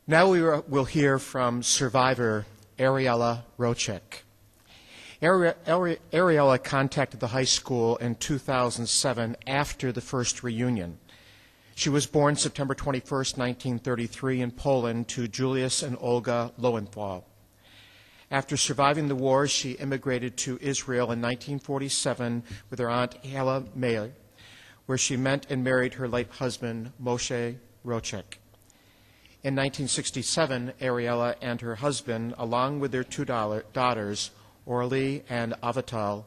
Now we'll hear from survivor Ariela Rojek. Ariela contacted the high school in 2007 after the first reunion. She was born September 21st, 1933 in Poland to Julius and Olga Lowenthal. After surviving the war, she immigrated to Israel in 1947 with her aunt Hela Meir, where she met and married her late husband, Moshe Rojek. In 1967, Ariela and her husband, along with their two daughters, Orly and Avital,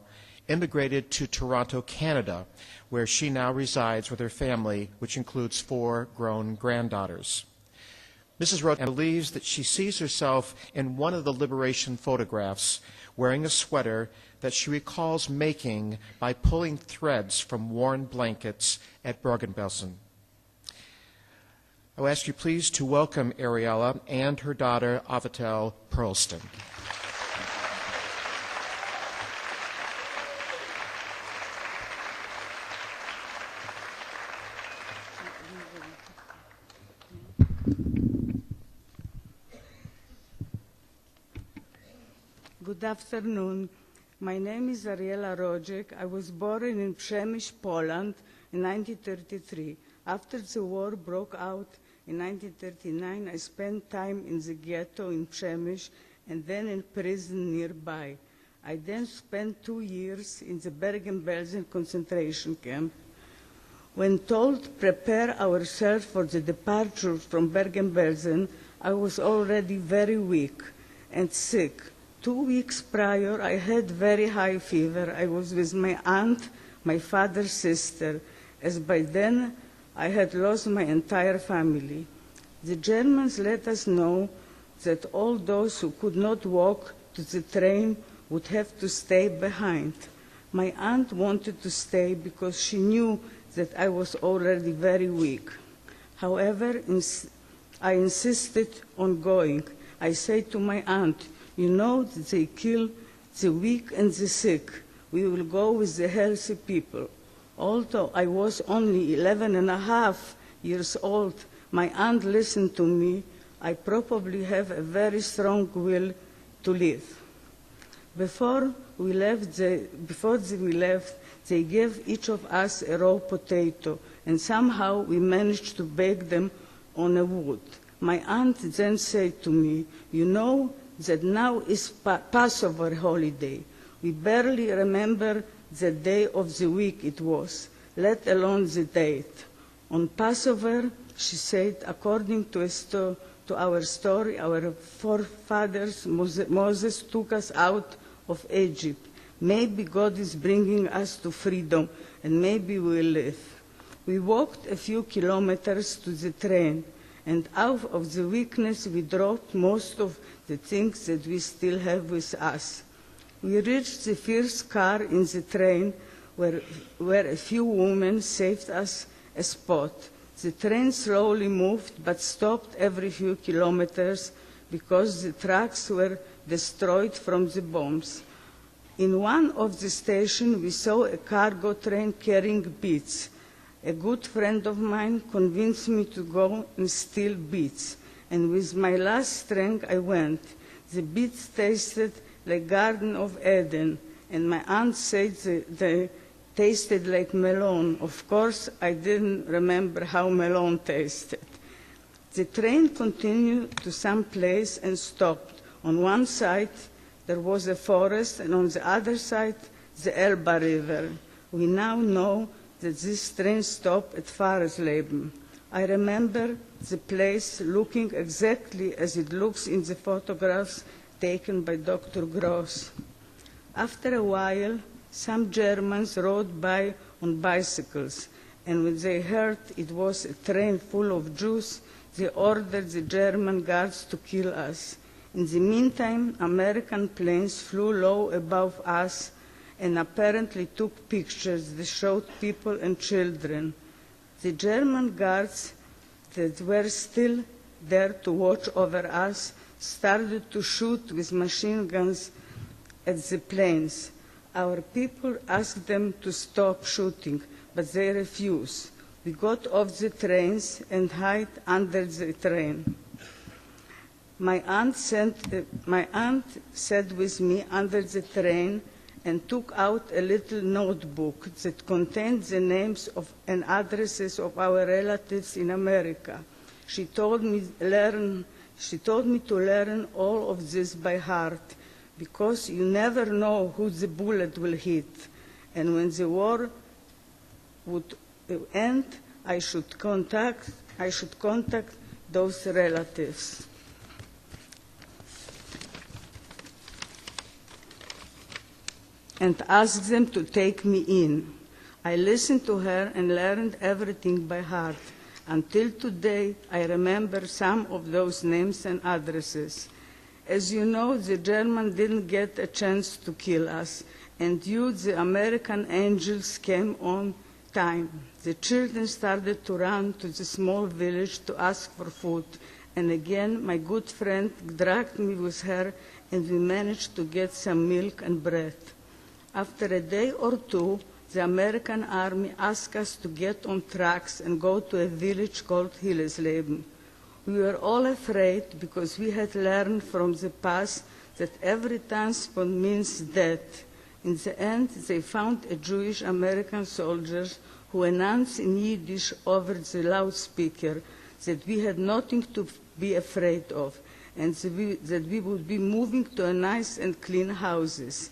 immigrated to Toronto, Canada, where she now resides with her family, which includes 4 grown granddaughters. Mrs. Rojek believes that she sees herself in one of the liberation photographs wearing a sweater that she recalls making by pulling threads from worn blankets at Bergen-Belsen. I'll ask you please to welcome Ariela and her daughter Avital Perlston. Good afternoon. My name is Ariela Rojek. I was born in Przemyśl, Poland in 1933. After the war broke out in 1939, I spent time in the ghetto in Przemyśl and then in prison nearby. I then spent 2 years in the Bergen-Belsen concentration camp. When told to prepare ourselves for the departure from Bergen-Belsen, I was already very weak and sick. 2 weeks prior, I had very high fever. I was with my aunt, my father's sister, as by then I had lost my entire family. The Germans let us know that all those who could not walk to the train would have to stay behind. My aunt wanted to stay because she knew that I was already very weak. However, I insisted on going. I said to my aunt, "You know that they kill the weak and the sick. We will go with the healthy people." Although I was only 11.5 years old, my aunt listened to me. I probably have a very strong will to live. Before we left, they gave each of us a raw potato, and somehow we managed to bake them on a wood. My aunt then said to me, "You know that now is Passover holiday. We barely remember the day of the week it was, let alone the date. On Passover," she said, "according to our story, our forefathers, Moses took us out of Egypt. Maybe God is bringing us to freedom, and maybe we'll live." We walked a few kilometers to the train, and out of the weakness we dropped most of the things that we still have with us. We reached the first car in the train where a few women saved us a spot. The train slowly moved but stopped every few kilometers because the tracks were destroyed from the bombs. In one of the stations we saw a cargo train carrying beets. A good friend of mine convinced me to go and steal beets, and with my last strength I went. The beets tasted like Garden of Eden, and my aunt said they tasted like melon. Of course, I didn't remember how melon tasted. The train continued to some place and stopped. On one side there was a forest, and on the other side the Elbe River. We now know that this train stopped at Fahrersleben. I remember the place looking exactly as it looks in the photographs taken by Dr. Gross. After a while, some Germans rode by on bicycles, and when they heard it was a train full of Jews, they ordered the German guards to kill us. In the meantime, American planes flew low above us and apparently took pictures that showed people and children. The German guards that were still there to watch over us started to shoot with machine guns at the planes. Our people asked them to stop shooting, but they refused. We got off the trains and hid under the train. My aunt sat with me under the train and took out a little notebook that contained the names and addresses of our relatives in America. She told me to learn all of this by heart, because you never know who the bullet will hit, and when the war would end, I should contact those relatives. And ask them to take me in. I listened to her and learned everything by heart. Until today, I remember some of those names and addresses. As you know, the Germans didn't get a chance to kill us, and you, the American angels, came on time. The children started to run to the small village to ask for food, and again my good friend dragged me with her, and we managed to get some milk and bread. After a day or two, the American army asked us to get on trucks and go to a village called Hillesleben. We were all afraid because we had learned from the past that every transport means death. In the end, they found a Jewish American soldier who announced in Yiddish over the loudspeaker that we had nothing to be afraid of, and that we would be moving to nice and clean houses.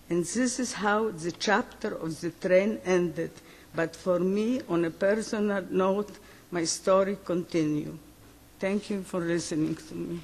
And this is how the chapter of the train ended. But for me, on a personal note, my story continues. Thank you for listening to me.